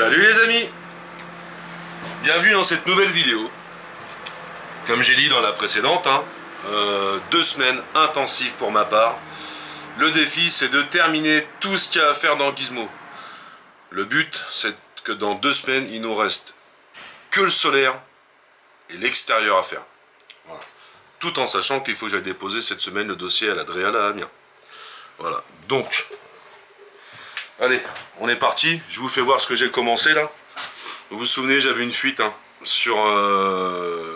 Salut les amis, bienvenue dans cette nouvelle vidéo. Comme j'ai dit dans la précédente, 2 semaines intensives pour ma part. Le défi, c'est de terminer tout ce qu'il y a à faire dans Gizmo. Le but, c'est que dans 2 semaines, il nous reste que le solaire et l'extérieur à faire. Voilà. Tout en sachant qu'il faut que j'aille déposer cette semaine le dossier à la Dreal à Amiens. Voilà, donc, allez, on est parti. Je vous fais voir ce que j'ai commencé là. Vous vous souvenez, j'avais une fuite sur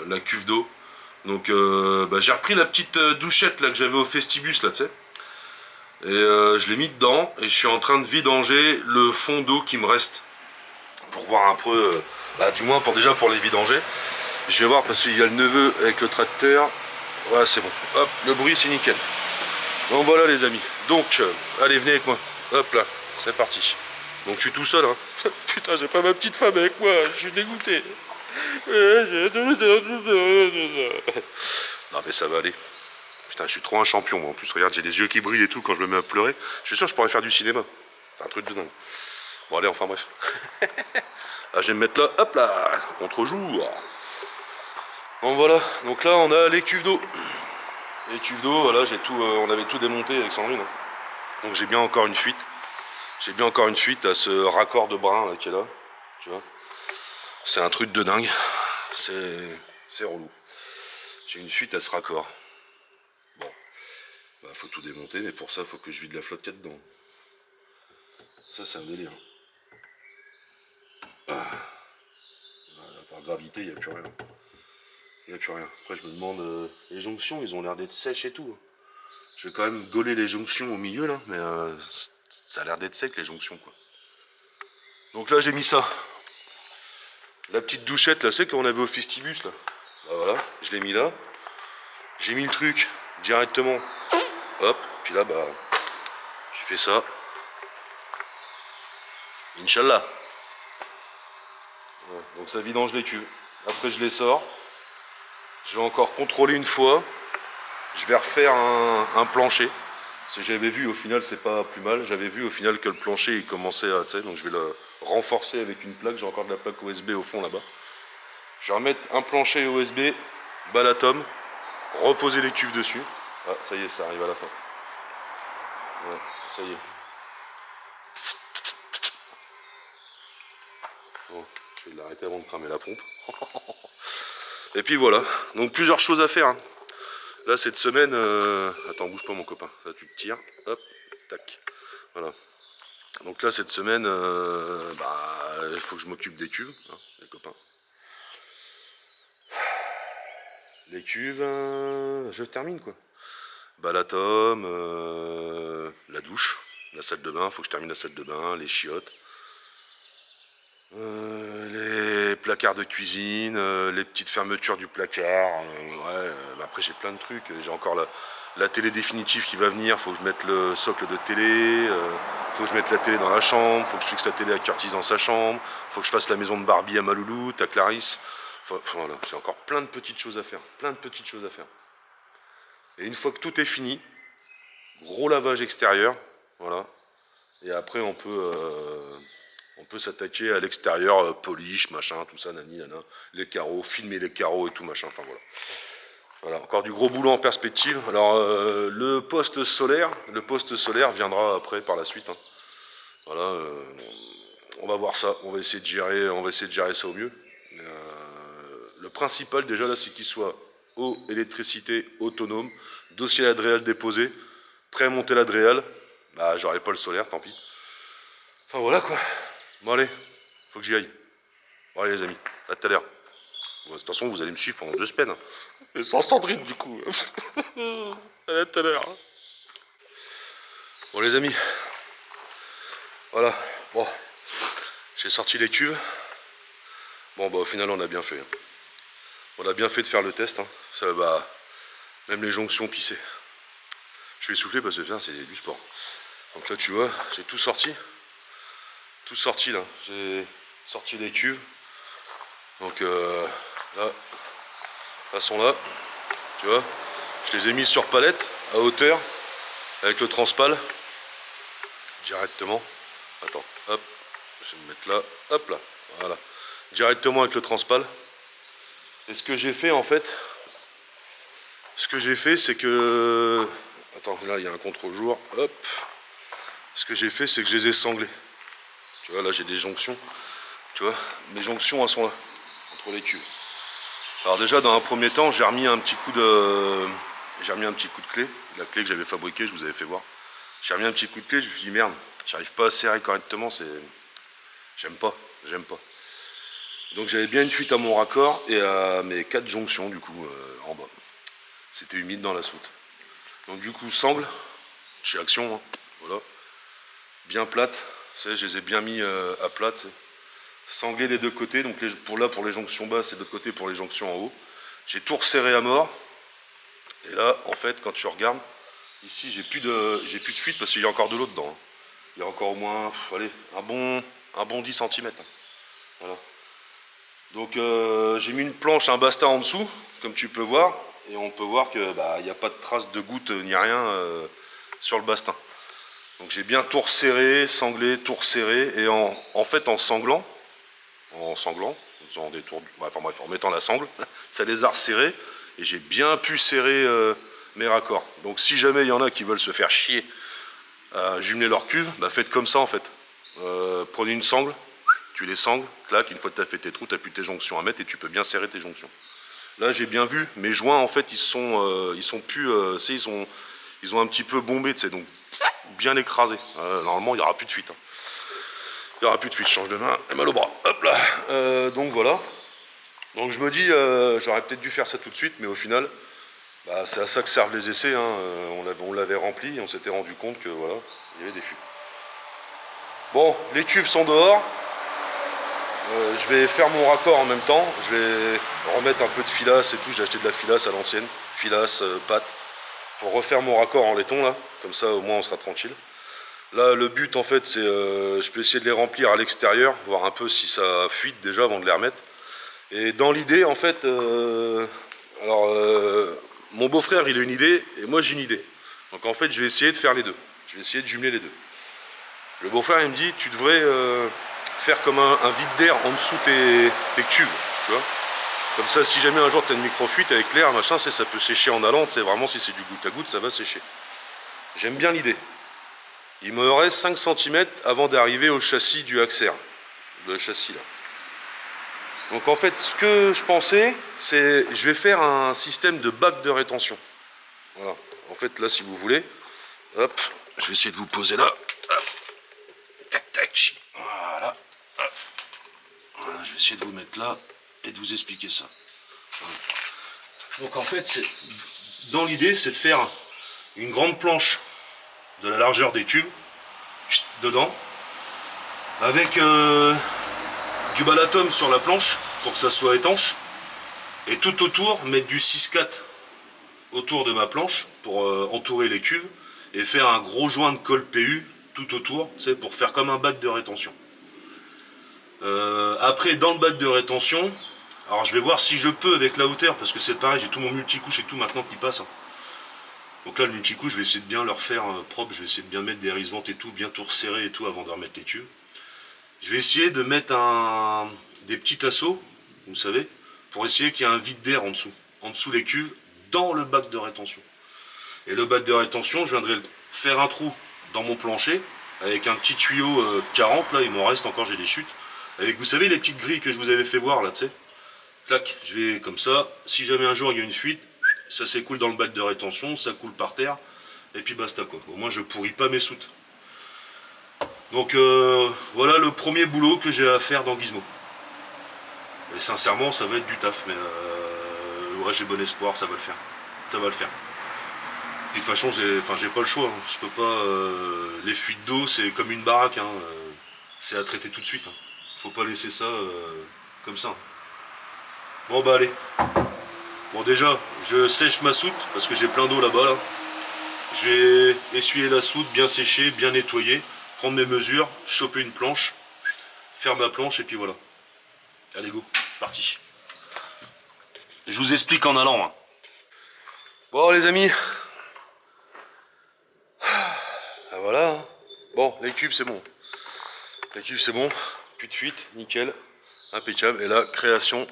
la cuve d'eau. Donc j'ai repris la petite douchette là que j'avais au Festibus là, tu sais. Et je l'ai mis dedans et je suis en train de vidanger le fond d'eau qui me reste. Pour voir un peu, du moins pour les vidanger. Je vais voir parce qu'il y a le neveu avec le tracteur. Voilà, c'est bon. Hop, le bruit c'est nickel. Donc voilà les amis. Donc, allez, venez avec moi. Hop là, c'est parti. Donc je suis tout seul, hein. Putain, j'ai pas ma petite femme avec moi, je suis dégoûté. Non mais ça va aller. Putain, je suis trop un champion, moi. En plus, regarde, j'ai des yeux qui brillent et tout quand je me mets à pleurer. Je suis sûr que je pourrais faire du cinéma. C'est un truc de dingue. Bon allez, enfin bref. Ah, je vais me mettre là, hop là, contre-jour. Donc voilà, donc là on a les cuves d'eau. Les cuves d'eau, voilà, j'ai tout, on avait tout démonté avec Sandrine. Donc j'ai bien encore une fuite. J'ai bien encore une fuite à ce raccord de brin là, qui est là. Tu vois. C'est un truc de dingue. C'est relou. J'ai une fuite à ce raccord. Bon. Bah, faut tout démonter, mais pour ça, faut que je vide la flotte qu'il y a dedans. Ça, c'est un délire. Ah. Voilà, par gravité, il n'y a plus rien. Il n'y a plus rien. Après, je me demande, les jonctions, ils ont l'air d'être sèches et tout. Je vais quand même gauler les jonctions au milieu, là, mais ça a l'air d'être sec, les jonctions, quoi. Donc là, j'ai mis ça. La petite douchette, là, c'est qu'on avait au Festibus, là. Bah voilà, je l'ai mis là. J'ai mis le truc directement. Hop, puis là, bah, j'ai fait ça. Inch'Allah. Ouais, donc ça vidange les cuves. Après, je les sors. Je vais encore contrôler une fois. Je vais refaire un plancher. Parce que j'avais vu, au final, c'est pas plus mal. J'avais vu, au final, que le plancher, il commençait à, tu sais, donc je vais le renforcer avec une plaque. J'ai encore de la plaque OSB au fond, là-bas. Je vais remettre un plancher OSB, Balatom, reposer les cuves dessus. Ah, ça y est, ça arrive à la fin. Ouais, ça y est. Bon, je vais l'arrêter avant de cramer la pompe. Et puis voilà, donc plusieurs choses à faire. Hein. Là, cette semaine... Attends, bouge pas mon copain. Là, tu te tires. Hop, tac. Voilà. Donc là, cette semaine, il faut que je m'occupe des cuves, hein, les copains. Les cuves, je termine quoi. Balatom, la douche, la salle de bain, faut que je termine la salle de bain, les chiottes. Les placards de cuisine, les petites fermetures du placard. Après j'ai plein de trucs. J'ai encore la télé définitive qui va venir. Faut que je mette le socle de télé. Faut que je mette la télé dans la chambre. Faut que je fixe la télé à Curtis dans sa chambre. Faut que je fasse la maison de Barbie à Maloulou, à Clarisse. Voilà, j'ai encore plein de petites choses à faire. Plein de petites choses à faire. Et une fois que tout est fini, gros lavage extérieur. Voilà. Et après on peut s'attaquer à l'extérieur, polish, machin, tout ça, nani, nana, les carreaux, filmer les carreaux et tout, machin, enfin voilà. Voilà, encore du gros boulot en perspective. Alors, le poste solaire viendra après, par la suite. Hein. Voilà, on va voir ça, on va essayer de gérer ça au mieux. Le principal, déjà, là, c'est qu'il soit eau, électricité, autonome, dossier Adréal déposé, prêt à monter l'Adréal. Bah, j'aurai pas le solaire, tant pis. Enfin, voilà, quoi. Bon allez, faut que j'y aille. Bon allez les amis, à tout à l'heure. Bon, de toute façon vous allez me suivre pendant 2 semaines. Et sans Sandrine du coup. Allez, à tout à l'heure. Bon les amis, voilà. Bon, j'ai sorti les cuves. Bon bah au final on a bien fait. On a bien fait de faire le test. Hein. Ça même les jonctions pissées. Je vais essouffler parce que c'est du sport. Donc là tu vois, j'ai tout sorti. Tout sorti là. J'ai sorti les cuves. Donc là, elles sont là, tu vois. Je les ai mises sur palette, à hauteur, avec le transpal, directement. Attends, hop, Je vais me mettre là, hop là, voilà. Directement avec le transpal. Et ce que j'ai fait en fait, c'est que... Attends, là il y a un contre-jour, hop. Ce que j'ai fait, c'est que je les ai sanglés. Tu vois, là j'ai des jonctions. Tu vois, mes jonctions elles sont là, entre les cuves. Alors déjà dans un premier temps, j'ai remis un petit coup de clé, la clé que j'avais fabriquée, je vous avais fait voir. J'ai remis un petit coup de clé, je me suis dit merde, j'arrive pas à serrer correctement, j'aime pas. Donc j'avais bien une fuite à mon raccord et à mes 4 jonctions du coup en bas. C'était humide dans la soute. Donc du coup sangle, chez Action, hein, voilà, bien plate, je les ai bien mis à plat, sanglé des deux côtés, donc pour les jonctions basses et de l'autre côté pour les jonctions en haut. J'ai tout resserré à mort. Et là, en fait, quand tu regardes, ici j'ai plus de fuite parce qu'il y a encore de l'eau dedans. Hein. Il y a encore au moins, allez, un bon 10 cm. Voilà. Donc j'ai mis une planche, un basta en dessous, comme tu peux voir, et on peut voir que il n'y a pas de traces de gouttes ni rien sur le bastin. Donc j'ai bien tout resserré, sanglé, tout resserré, et en fait en sanglant, en faisant des tours, enfin bref, en mettant la sangle, ça les a resserrés, et j'ai bien pu serrer mes raccords. Donc si jamais il y en a qui veulent se faire chier à jumeler leur cuve, faites comme ça en fait. Prenez une sangle, tu les sangles, clac, une fois que tu as fait tes trous, tu n'as plus tes jonctions à mettre et tu peux bien serrer tes jonctions. Là j'ai bien vu, mes joints en fait ils sont plus, ils ont un petit peu bombé, donc bien écrasés. Normalement il n'y aura plus de fuite. Hein. Il n'y aura plus de fuite, je change de main, et mal au bras. Hop là. Donc voilà. Donc je me dis, j'aurais peut-être dû faire ça tout de suite, mais au final, c'est à ça que servent les essais. Hein. On l'avait rempli et on s'était rendu compte que voilà, il y avait des fuites. Bon, les cuves sont dehors. Je vais faire mon raccord en même temps. Je vais remettre un peu de filasse et tout. J'ai acheté de la filasse à l'ancienne. Filasse, pâte. Pour refaire mon raccord en laiton là. Comme ça au moins on sera tranquille. Là le but en fait c'est je peux essayer de les remplir à l'extérieur. Voir un peu si ça fuite déjà avant de les remettre. Et dans l'idée en fait, mon beau-frère il a une idée et moi j'ai une idée. Donc en fait je vais essayer de faire les deux. Je vais essayer de jumeler les deux. Le beau-frère il me dit tu devrais faire comme un vide d'air en dessous tes cuves, tu vois. Comme ça si jamais un jour tu as une micro-fuite avec l'air, machin, ça peut sécher en allant, c'est vraiment si c'est du goutte à goutte ça va sécher. J'aime bien l'idée. Il me reste 5 cm avant d'arriver au châssis du Axer. Le châssis là. Donc en fait ce que je pensais c'est je vais faire un système de bac de rétention. Voilà. En fait là si vous voulez, hop, je vais essayer de vous poser là. Hop. Tac tac. Voilà. Hop. Voilà, je vais essayer de vous mettre là et de vous expliquer ça. Voilà. Donc en fait dans l'idée c'est de faire une grande planche de la largeur des tubes dedans avec du balatum sur la planche pour que ça soit étanche et tout autour mettre du 6-4 autour de ma planche pour entourer les cuves et faire un gros joint de colle PU tout autour, c'est pour faire comme un bac de rétention. Après dans le bac de rétention, alors je vais voir si je peux avec la hauteur parce que c'est pareil, j'ai tout mon multicouche et tout maintenant qui passe. Donc là le multicouche je vais essayer de bien le refaire propre, je vais essayer de bien mettre des risvantes et tout, bien tout resserrer et tout avant de remettre les tubes. Je vais essayer de mettre des petits tasseaux, vous savez, pour essayer qu'il y ait un vide d'air en dessous les cuves, dans le bac de rétention. Et le bac de rétention, je viendrai faire un trou dans mon plancher, avec un petit tuyau 40, là il m'en reste encore, j'ai des chutes, avec vous savez les petites grilles que je vous avais fait voir là, tu sais, clac, je vais comme ça, si jamais un jour il y a une fuite, ça s'écoule dans le bac de rétention, ça coule par terre, et puis basta quoi, au moins je pourris pas mes soutes. Donc voilà le premier boulot que j'ai à faire dans Gizmo. Et sincèrement ça va être du taf, mais ouais, j'ai bon espoir, ça va le faire. Ça va le faire. Puis de toute façon j'ai pas le choix, hein. Je peux pas. Les fuites d'eau c'est comme une baraque, hein. C'est à traiter tout de suite. Hein. Faut pas laisser ça comme ça. Bon bah allez. Bon déjà, je sèche ma soute parce que j'ai plein d'eau là-bas là. Je vais essuyer la soute, bien sécher, bien nettoyer. Prendre mes mesures, choper une planche, faire ma planche et puis voilà. Allez go, parti. Je vous explique en allant. Hein. Bon les amis. Ah, voilà. Bon, les cuves c'est bon. La cuve c'est bon, plus de fuite, nickel, impeccable. Et là, création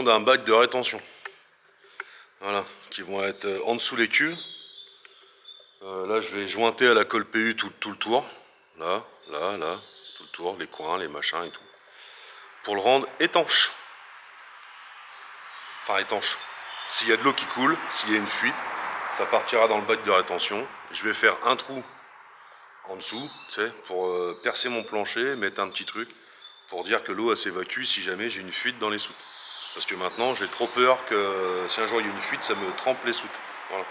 d'un bac de rétention. Voilà, qui vont être en dessous les cuves. Là je vais jointer à la colle PU tout le tour. Là, tout le tour, les coins, les machins et tout. Pour le rendre étanche. Enfin étanche. S'il y a de l'eau qui coule, s'il y a une fuite, ça partira dans le bac de rétention. Je vais faire un trou en dessous, tu sais, pour percer mon plancher, mettre un petit truc pour dire que l'eau s'évacue si jamais j'ai une fuite dans les soutes. Parce que maintenant j'ai trop peur que si un jour il y a une fuite, ça me trempe les soutes. Voilà.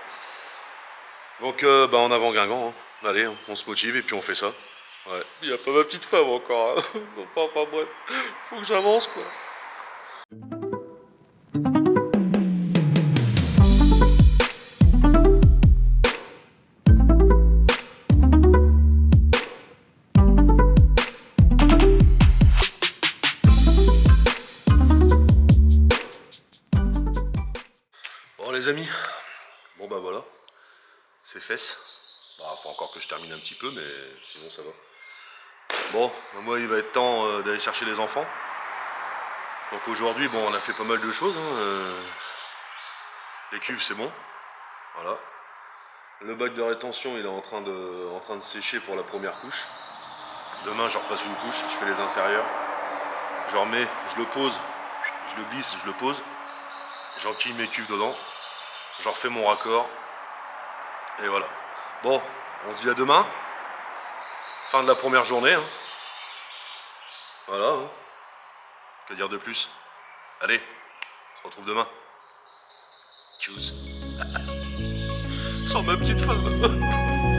Donc en avant Guingamp, hein. Allez, on se motive et puis on fait ça. Ouais. Il n'y a pas ma petite femme encore. Hein. Enfin bref, faut que j'avance quoi. Bon les amis, bon bah voilà, c'est fesses. Bah, faut encore que je termine un petit peu, mais sinon ça va. Bon, moi il va être temps d'aller chercher les enfants. Donc aujourd'hui, bon, on a fait pas mal de choses. Hein. Les cuves c'est bon, voilà. Le bac de rétention il est en train de sécher pour la première couche. Demain je repasse une couche, je fais les intérieurs. Je remets, je le pose, je le glisse, je le pose. J'enquille mes cuves dedans. J'en refais mon raccord. Et voilà. Bon, on se dit à demain. Fin de la première journée. Hein. Voilà. Hein. Que dire de plus? Allez, on se retrouve demain. Tchuss. Sans ma petite femme.